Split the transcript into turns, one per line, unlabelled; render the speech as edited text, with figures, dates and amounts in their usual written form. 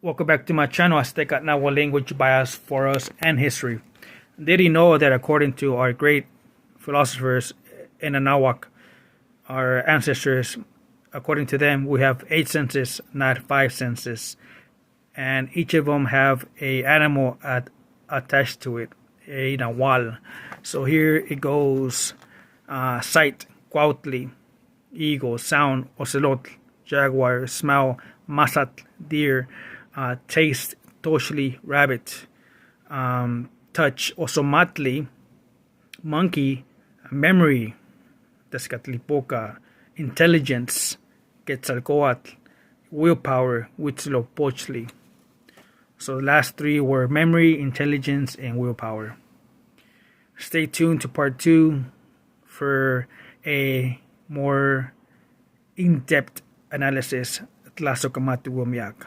Welcome back to my channel, Aztec Nahuatl language bias for us and history. Did you know that according to our great philosophers in the Nahuatl, our ancestors, according to them, we have 8 senses, not 5 senses, and each of them have a animal attached to it, a nahuatl. So here it goes: sight, cuautli; eagle; sound, ocelot; jaguar; smell, masat; deer; taste, toshli; rabbit; touch, osomatli; monkey; memory, tezcatlipoca; intelligence, quetzalcoatl; willpower, huitzilopochtli. So the last 3 were memory, intelligence, and willpower. Stay tuned to part 2 for a more in-depth analysis. Tlasokamatu Wamiak.